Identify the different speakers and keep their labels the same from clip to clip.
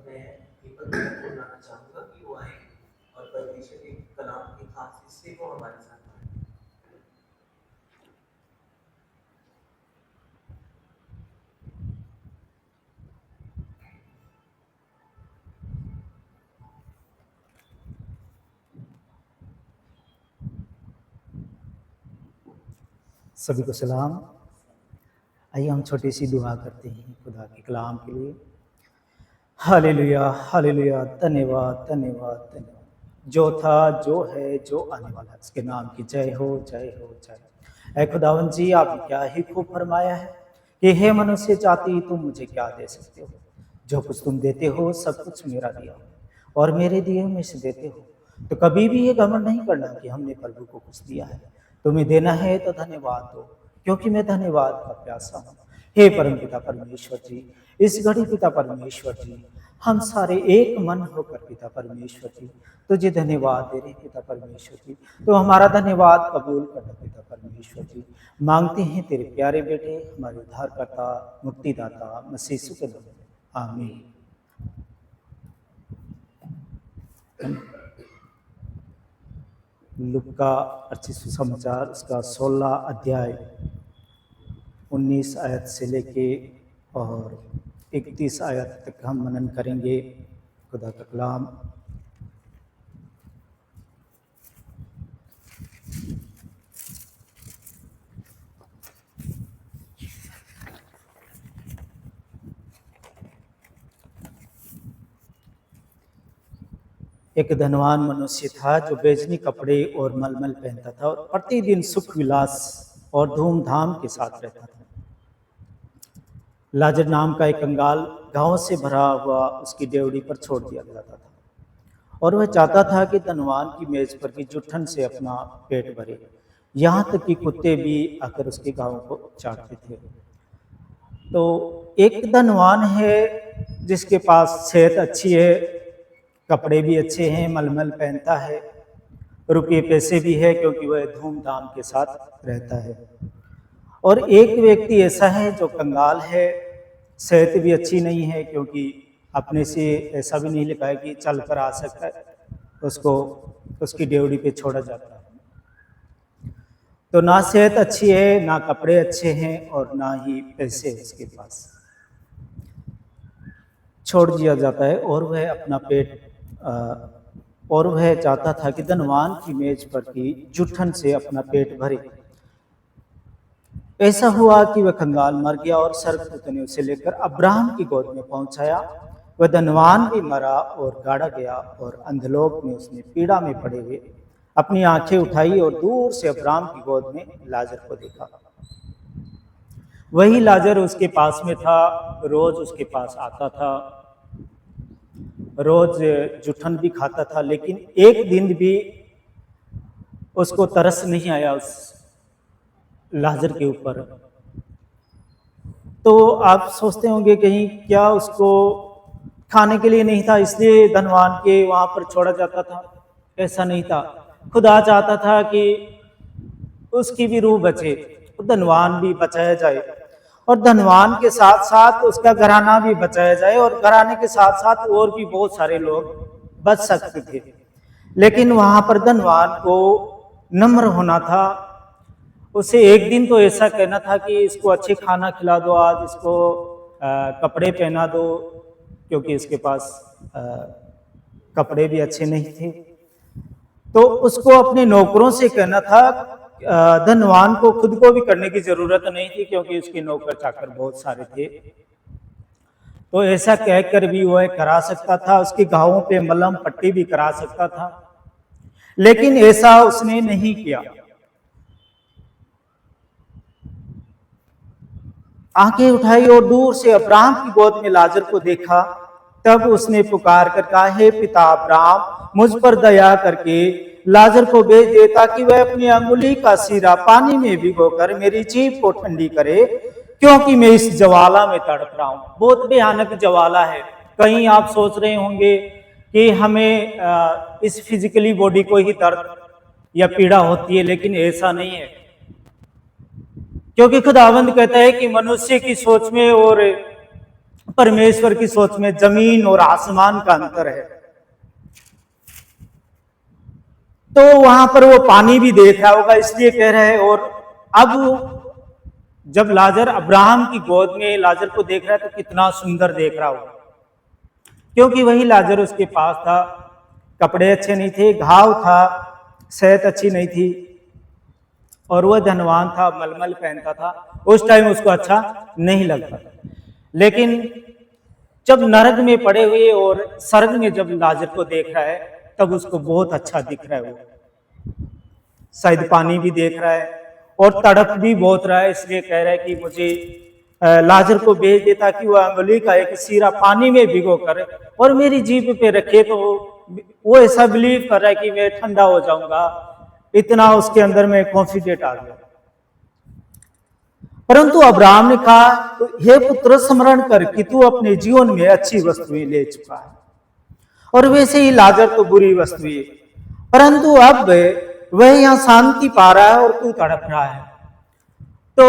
Speaker 1: मैं दीपक जी को बुलाना चाहूँगा कि वो आए और परमेश्वर के कलाम की खास हिस्से को हमारे साथ बांटें।
Speaker 2: सभी को सलाम। आइए हम छोटी सी दुआ करते हैं खुदा के कलाम के लिए। हालेलुया हालेलुया, धन्यवाद धन्यवाद धन्यवाद। जो था, जो है, जो आने वाला, इसके नाम की जय हो जय हो जय। ऐ खुदावन जी, आपने क्या ही खूब फरमाया है कि हे मनुष्य जाति, तुम मुझे क्या दे सकते हो। जो कुछ तुम देते हो सब कुछ मेरा दिया हो और मेरे दिए में से देते हो। तो कभी भी ये घमंड नहीं करना कि हमने प्रभु को कुछ दिया है। तुम्हें देना है तो धन्यवाद दो, क्योंकि मैं धन्यवाद का प्यासा हूँ। हे परमपिता परमेश्वर जी, इस घड़ी पिता परमेश्वर जी, हम सारे एक मन होकर पिता परमेश्वर जी तुझे धन्यवाद दे रहे पिता परमेश्वर जी। तो हमारा धन्यवाद कबूल करना पिता परमेश्वर जी। मांगते हैं तेरे प्यारे बेटे, हमारे उद्धारकर्ता मुक्तिदाता मसीह यीशु के नाम में, आमीन। लूका अर्चित सुसमाचार उसका 16 अध्याय 19 आयत से लेके और 31 आयत तक हम मनन करेंगे खुदा का कलाम। एक धनवान मनुष्य था जो बेजनी कपड़े और मलमल पहनता था और प्रतिदिन सुख विलास और धूमधाम के साथ रहता था। लाजर नाम का एक कंगाल गांव से भरा हुआ उसकी डेवड़ी पर छोड़ दिया जाता था और वह चाहता था कि धनवान की मेज पर की जुठन से अपना पेट भरे, यहाँ तक कि कुत्ते भी आकर उसके गांव को चाटते थे। तो एक धनवान है जिसके पास सेहत अच्छी है, कपड़े भी अच्छे हैं, मलमल पहनता है, रुपये पैसे भी है क्योंकि वह धूमधाम के साथ रहता है। और एक व्यक्ति ऐसा है जो कंगाल है, सेहत भी अच्छी नहीं है क्योंकि अपने से ऐसा भी नहीं लिखा है कि चल कर आ सकता है, उसको उसकी डेवड़ी पे छोड़ा जाता है। तो ना सेहत अच्छी है, ना कपड़े अच्छे हैं और ना ही पैसे उसके पास, छोड़ दिया जाता है। और वह अपना पेट और वह चाहता था कि धनवान की मेज पर की जुठन से अपना पेट भरे। ऐसा हुआ कि वह कंगाल मर गया और स्वर्गदूत ने उसे लेकर अब्राहम की गोद में पहुंचाया। वह धनवान भी मरा और गाड़ा गया और अंधलोक में उसने पीड़ा में पड़े हुए अपनी आंखें उठाई और दूर से अब्राहम की गोद में लाजर को देखा। वही लाजर उसके पास में था, रोज उसके पास आता था, रोज जुठन भी खाता था, लेकिन एक दिन भी उसको तरस नहीं आया उस लाजर के ऊपर। तो आप सोचते होंगे कहीं क्या उसको खाने के लिए नहीं था इसलिए धनवान के वहां पर छोड़ा जाता था? ऐसा नहीं था। खुदा चाहता था कि उसकी भी रूह बचे, धनवान भी बचाया जाए और धनवान के साथ साथ उसका घराना भी बचाया जाए और घराने के साथ साथ और भी बहुत सारे लोग बच सकते थे। लेकिन वहां पर धनवान को नम्र होना था। उसे एक दिन तो ऐसा कहना था कि इसको अच्छे खाना खिला दो, आज इसको कपड़े पहना दो, क्योंकि इसके पास कपड़े भी अच्छे नहीं थे। तो उसको अपने नौकरों से कहना था। धनवान को खुद को भी करने की जरूरत नहीं थी क्योंकि उसके नौकर चाकर बहुत सारे थे। तो ऐसा कहकर भी वह करा सकता था, उसके घावों पे मलहम पट्टी भी करा सकता था, लेकिन ऐसा उसने नहीं किया। आंखें उठाई और दूर से अब्राहम की गोद में लाजर को देखा। तब उसने पुकार कर कहा, हे पिता अब्राहम, मुझ पर दया करके लाजर को भेज दे ताकि वह अपनी अंगुली का सिरा पानी में भिगोकर मेरी जीभ को ठंडी करे, क्योंकि मैं इस ज्वाला में तड़प रहा हूं। बहुत भयानक ज्वाला है। कहीं आप सोच रहे होंगे कि हमें इस फिजिकली बॉडी को ही दर्द या पीड़ा होती है, लेकिन ऐसा नहीं है, क्योंकि खुदावंद कहता है कि मनुष्य की सोच में और परमेश्वर की सोच में जमीन और आसमान का अंतर है। तो वहां पर वो पानी भी देख रहा होगा, इसलिए कह रहे हैं। और अब जब लाजर अब्राहम की गोद में लाजर को देख रहा है तो कितना सुंदर देख रहा होगा, क्योंकि वही लाजर उसके पास था। कपड़े अच्छे नहीं थे, घाव था, सेहत अच्छी नहीं थी, और वह धनवान था, मलमल पहनता था। उस टाइम उसको अच्छा नहीं लगता। लेकिन जब नरक में पड़े हुए और स्वर्ग में जब लाजर को देख रहा है तब उसको बहुत अच्छा दिख रहा है। वो शायद पानी भी देख रहा है और तड़प भी बहुत रहा है, इसलिए कह रहा है कि मुझे लाजर को भेज दे ताकि वह अंगुली का एक सीरा पानी में भिगो कर और मेरी जीभ पे रखे, तो वो ऐसा बिलीव कर रहा है कि मैं ठंडा हो जाऊंगा। इतना उसके अंदर में कॉन्फिडेंट आ गया। परंतु अब्राहम ने कहा, हे पुत्र, स्मरण कर कि तू अपने जीवन में अच्छी वस्तुएं ले चुका है, और वैसे ही लाजर तो बुरी वस्तुएं, परंतु अब वह यहाँ शांति पा रहा है और तू तड़प रहा है। तो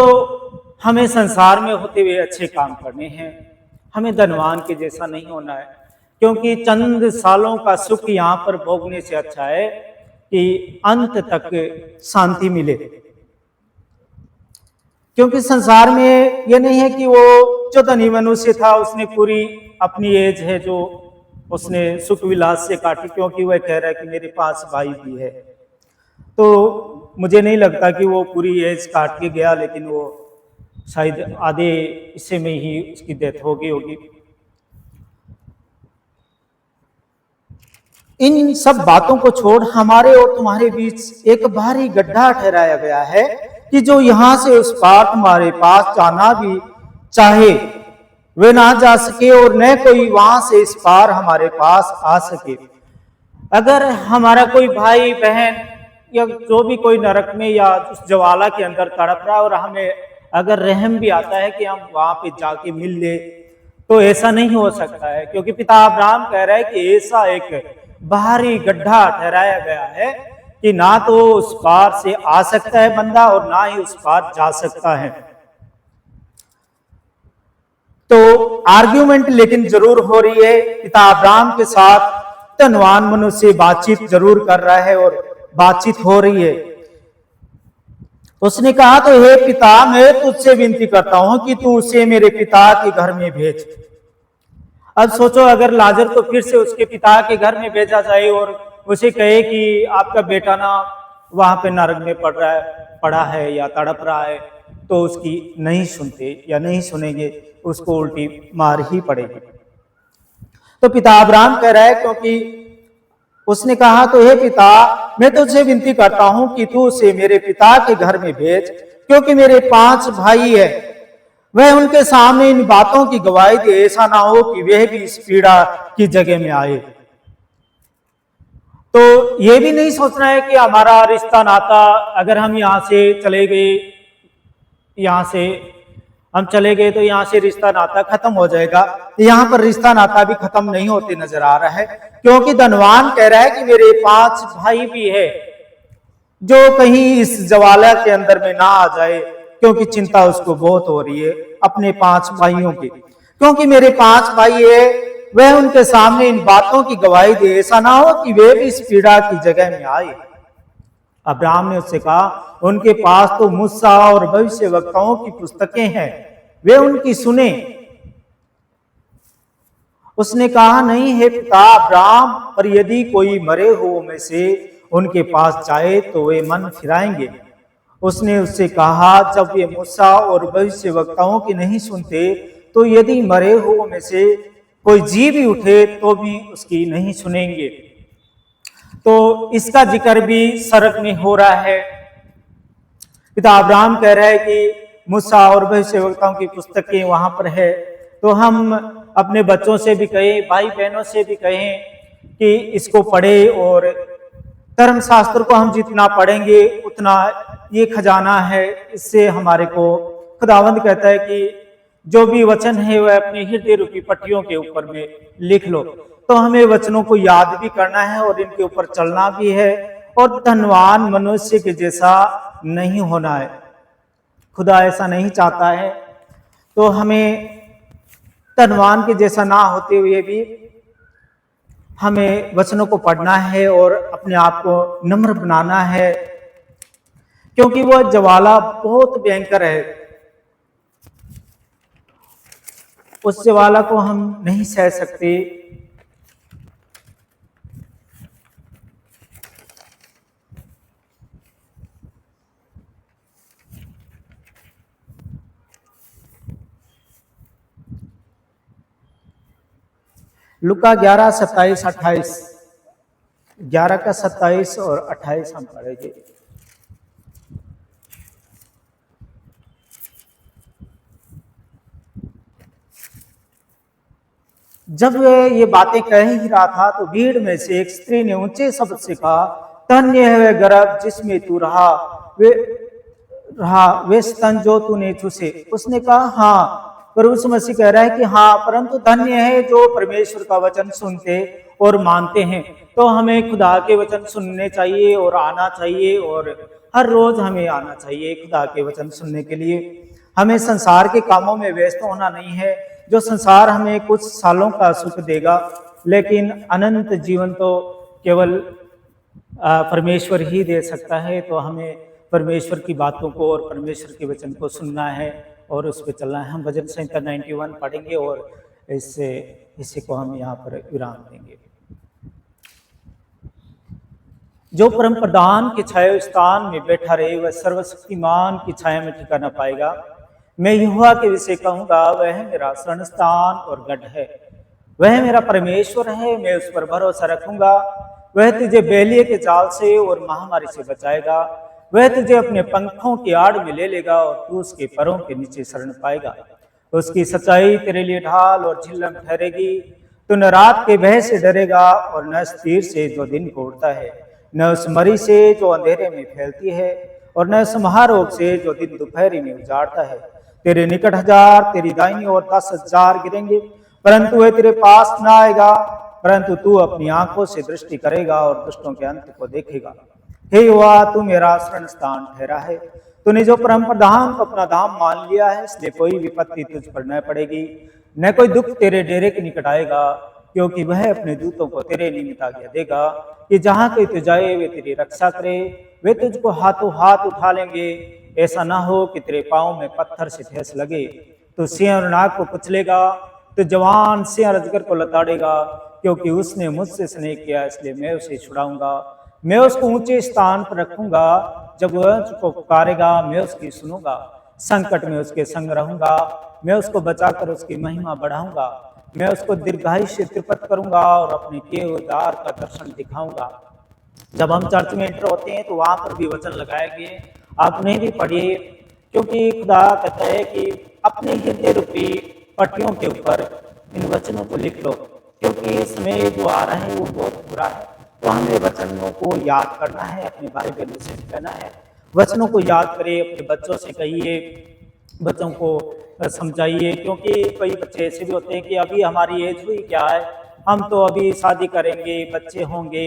Speaker 2: हमें संसार में होते हुए अच्छे काम करने हैं, हमें धनवान के जैसा नहीं होना है, क्योंकि चंद सालों का सुख यहाँ पर भोगने से अच्छा है कि अंत तक शांति मिले। क्योंकि संसार में ये नहीं है कि वो जो धनी मनुष्य था उसने पूरी अपनी एज है जो उसने सुख विलास से काटी, क्योंकि वह कह रहा है कि मेरे पास भाई भी है। तो मुझे नहीं लगता कि वो पूरी एज काट के गया, लेकिन वो शायद आधे हिस्से में ही उसकी डेथ हो गई होगी। इन सब बातों को छोड़ हमारे और तुम्हारे बीच एक भारी गड्ढा ठहराया गया है कि जो यहां से उस पार तुम्हारे पास जाना भी चाहे वे ना जा सके, और न कोई वहां से इस पार हमारे पास आ सके। अगर हमारा कोई भाई बहन या जो भी कोई नरक में या उस ज्वाला के अंदर तड़प रहा है और हमें अगर रहम भी आता है कि हम वहां पे जाके मिल ले, तो ऐसा नहीं हो सकता है, क्योंकि पिता अब्राहम कह रहा है कि ऐसा एक भारी गड्ढा ठहराया गया है कि ना तो उस पार से आ सकता है बंदा और ना ही उस पार जा सकता है। तो आर्ग्यूमेंट लेकिन जरूर हो रही है। पिता अब्राहम के साथ धनवान मनुष्य बातचीत जरूर कर रहा है और बातचीत हो रही है। उसने कहा, तो हे पिता, मैं तुझसे विनती करता हूं कि तू उसे मेरे पिता के घर में भेज। अब सोचो, अगर लाजर को फिर से उसके पिता के घर में भेजा जाए और उसे कहे कि आपका बेटा ना वहां पे नरक में पड़ा है या तड़प रहा है, तो उसकी नहीं सुनते या नहीं सुनेंगे, उसको उल्टी मार ही पड़ेगी। तो पिता अब्राहम कह रहा है, क्योंकि उसने कहा, तो हे पिता, मैं तुझसे विनती करता हूं कि तू उसे मेरे पिता के घर में भेज, क्योंकि मेरे 5 भाई है। वह उनके सामने इन बातों की गवाही दे, ऐसा ना हो कि वह भी इस पीड़ा की जगह में आए। तो ये भी नहीं सोचना है कि हमारा रिश्ता नाता, अगर हम यहाँ से चले गए, यहाँ से हम चले गए तो यहाँ से रिश्ता नाता खत्म हो जाएगा। यहाँ पर रिश्ता नाता भी खत्म नहीं होते नजर आ रहा है, क्योंकि धनवान कह रहा है कि मेरे 5 भाई भी है, जो कहीं इस ज्वाला के अंदर में ना आ जाए, क्योंकि चिंता उसको बहुत हो रही है अपने 5 भाइयों की। क्योंकि मेरे 5 भाई है, वह उनके सामने इन बातों की गवाही दे, ऐसा ना हो कि वे भी इस पीड़ा की जगह में आए। अब्राहम ने उससे कहा, उनके पास तो मूसा और भविष्यवक्ताओं की पुस्तकें हैं, वे उनकी सुने। उसने कहा, नहीं है पिता अब्राहम, पर यदि कोई मरे हुओं में से उनके पास जाए तो वे मन फिराएंगे। उसने उससे कहा, जब वे मूसा और भविष्यवक्ताओं की नहीं सुनते, तो यदि मरे हुओं में से कोई जी भी उठे तो भी उसकी नहीं सुनेंगे। तो इसका जिक्र भी स्वर्ग में हो रहा है। पिता अब्राहम कह रहा है कि मूसा और भविष्यवक्ताओं की पुस्तकें वहां पर है, तो हम अपने बच्चों से भी कहें, भाई बहनों से भी कहें कि इसको पढ़े, और धर्मशास्त्र को हम जितना पढ़ेंगे उतना ये खजाना है, इससे हमारे को खुदावंद कहता है कि जो भी वचन है वह अपने हृदय रूपी पट्टियों के ऊपर में लिख लो। तो हमें वचनों को याद भी करना है और इनके ऊपर चलना भी है, और धनवान मनुष्य के जैसा नहीं होना है। खुदा ऐसा नहीं चाहता है। तो हमें धनवान के जैसा ना होते हुए भी हमें वचनों को पढ़ना है और अपने आप को नम्र बनाना है, क्योंकि वह ज्वाला बहुत भयंकर है। उस ज्वाला को हम नहीं सह सकते। लुका 11, 27, 28, 11 का 27 और 28 हम पढ़ेंगे। जब ये बातें कह ही रहा था तो भीड़ में से एक स्त्री ने ऊंचे शब्द से कहा, धन्य है वह गर्भ जिसमें तू वे स्तन जो तूने छूसे। उसने कहा हाँ। पर उस मसीह कह रहा है कि हाँ, परंतु धन्य है जो परमेश्वर का वचन सुनते और मानते हैं। तो हमें खुदा के वचन सुनने चाहिए और आना चाहिए, और हर रोज हमें आना चाहिए खुदा के वचन सुनने के लिए। हमें संसार के कामों में व्यस्त होना नहीं है। जो संसार हमें कुछ सालों का सुख देगा, लेकिन अनंत जीवन तो केवल परमेश्वर ही दे सकता है। तो हमें परमेश्वर की बातों को और परमेश्वर के वचन को सुनना है और उस पर चलना है। हम भजन संहिता 91 पढ़ेंगे और इसी को हम यहाँ पर विराम देंगे। जो परम प्रधान के छाया स्थान में बैठा रहे, वह सर्वशक्तिमान की छाया में ठिकाना पाएगा। मैं यहोवा के विषय कहूंगा, वह मेरा शरण स्थान और गढ़ है, वह मेरा परमेश्वर है, मैं उस पर भरोसा रखूंगा। वह तुझे बेलिए के जाल से और महामारी से बचाएगा। वह तुझे अपने पंखों की आड़ में ले लेगा और तू उसके पैरों के नीचे शरण पाएगा। उसकी सच्चाई तेरे लिए ढाल और झिल्लम ठहरेगी। तू न रात के भय से डरेगा और न उस तीर से जो दिन को उड़ता है, न उस मरी से जो अंधेरे में फैलती है, और न उस महारोग से जो दिन दोपहरी में उजाड़ता है। तेरे निकट 1000 तेरी दाहिनी ओर 10,000 गिरेंगे, परंतु वह तेरे पास न आएगा। परंतु तू अपनी आंखों से दृष्टि करेगा और दुष्टों के अंत को देखेगा। हे यहोवा, तू मेरा शरण स्थान ठहरा है। तूने जो परम प्रधान को अपना धाम मान लिया है, इसलिए कोई विपत्ति तुझ पर न पड़ेगी, न कोई दुख तेरे डेरे के निकट आएगा, क्योंकि वह अपने दूतों को तेरे निमित्त आज्ञा देगा कि जहां कोई तू जाए वे तेरी रक्षा करे। वे तुझको हाथों हाथ उठा लेंगे, ऐसा ना हो कि तेरे पाँव में पत्थर से ठेस लगे। तो सिंह और नाग को कुचलेगा, तो जवान सिंह अजगर को लताड़ेगा, क्योंकि उसने मुझसे स्नेह किया, इसलिए मैं उसे छुड़ाऊंगा। मैं उसको ऊंचे स्थान पर रखूंगा। जब वह उसको पुकारेगा, मैं उसकी सुनूंगा। संकट में उसके संग रहूंगा, मैं उसको बचाकर उसकी महिमा बढ़ाऊंगा। मैं उसको दीर्घायु से तृप्त करूंगा और अपने किए उद्धार का दर्शन दिखाऊंगा। जब हम चर्च में एंटर होते हैं तो वहां पर भी वचन लगाए गए, आपने भी पढ़िए, क्योंकि खुदा कहता है कि अपने हृदय रूपी पट्टियों के ऊपर इन वचनों को लिख लो, क्योंकि समय जो आ रहा है वो बहुत बुरा है। तो हमें वचनों को याद करना है, अपने बाइबल में से कहना है। वचनों को याद करिए, अपने बच्चों से कहिए, बच्चों को समझाइए, क्योंकि कई बच्चे ऐसे भी होते हैं कि अभी हमारी एज हुई क्या है, हम तो अभी शादी करेंगे, बच्चे होंगे,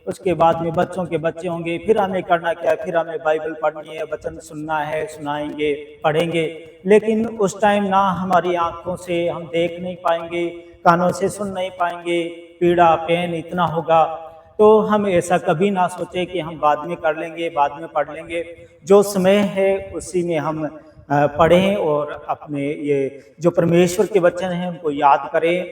Speaker 2: उसके बाद में बच्चों के बच्चे होंगे, फिर हमें करना क्या है, फिर हमें बाइबल पढ़नी है, वचन सुनना है, सुनाएंगे, पढ़ेंगे। लेकिन उस टाइम ना हमारी आंखों से हम देख नहीं पाएंगे, कानों से सुन नहीं पाएंगे, पीड़ा पेन इतना होगा। तो हम ऐसा कभी ना सोचे कि हम बाद में कर लेंगे, बाद में पढ़ लेंगे। जो समय है उसी में हम पढ़ें और अपने ये जो परमेश्वर के वचन हैं उनको याद करें।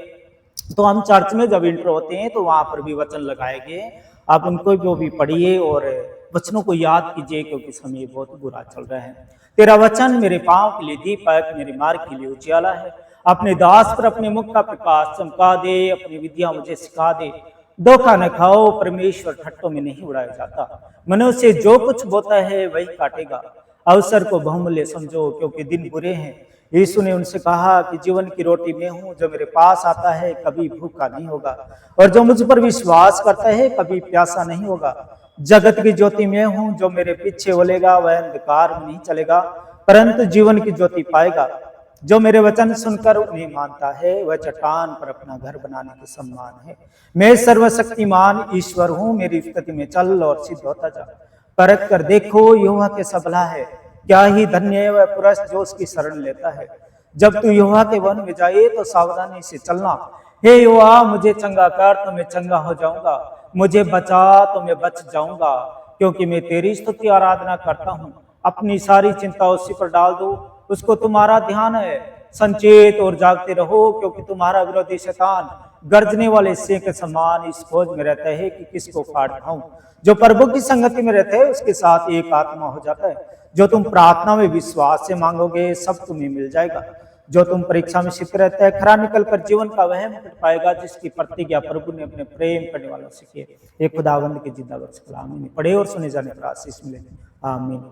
Speaker 2: तो हम चर्च में जब इंटर होते हैं तो वहाँ पर भी वचन लगाए गए, आप उनको जो भी पढ़िए और वचनों को याद कीजिए, क्योंकि समय बहुत बुरा चल रहा है। तेरा वचन मेरे पाँव के लिए दीपक, मेरे मार्ग के लिए उजियाला है। अपने दास पर अपने मुख का प्रकाश चमका दे, अपनी विद्या मुझे सिखा दे। धोखा न खाओ, परमेश्वर ठट्टों में नहीं उड़ाया जाता। मनुष्य जो कुछ बोता है वही काटेगा। अवसर को बहुमूल्य समझो, क्योंकि दिन बुरे हैं। यीशु ने उनसे कहा कि जीवन की रोटी मैं हूँ, जो मेरे पास आता है कभी भूखा नहीं होगा, और जो मुझ पर विश्वास करता है कभी प्यासा नहीं होगा। जगत की ज्योति मैं हूँ, जो मेरे पीछे चलेगा वह अंधकार में नहीं चलेगा, परंतु जीवन की ज्योति पाएगा। जो मेरे वचन सुनकर उन्हें मानता है वह चट्टान पर अपना घर बनाने के समान है। मैं सर्वशक्तिमान ईश्वर हूँ, मेरी स्थिति में चल और सिद्ध होता जा। परख कर देखो, यहोवा कैसा भला है, क्या ही धन्य है वह पुरुष जो उसकी शरण लेता है। जब तू यहोवा के वन में जाए तो सावधानी से चलना। हे यहोवा, मुझे चंगा कर तो मैं चंगा हो जाऊंगा, मुझे बचा तो मैं बच जाऊंगा, क्योंकि मैं तेरी स्तुति आराधना करता हूँ। अपनी सारी चिंता उसी पर डाल दो, उसको तुम्हारा ध्यान है। संचेत और जागते रहो, क्योंकि तुम्हारा विरोधी शैतान गर्जने वाले सिंह के समान इस खोज में रहता है कि किसको फाड़ खाऊं। जो प्रभु की संगति में रहता है उसके साथ एक आत्मा हो जाता है। जो तुम प्रार्थना में विश्वास से मांगोगे सब तुम्हें मिल जाएगा। जो तुम परीक्षा में सिद्ध रहता है खरा निकल कर जीवन का वह मुकुट पाएगा, जिसकी प्रतिज्ञा प्रभु ने अपने प्रेम करने वालों से की। एक खुदावंद के जिंदा वत्स कलाम पढ़े और सुने जाने पर आशीष मिले। आमीन।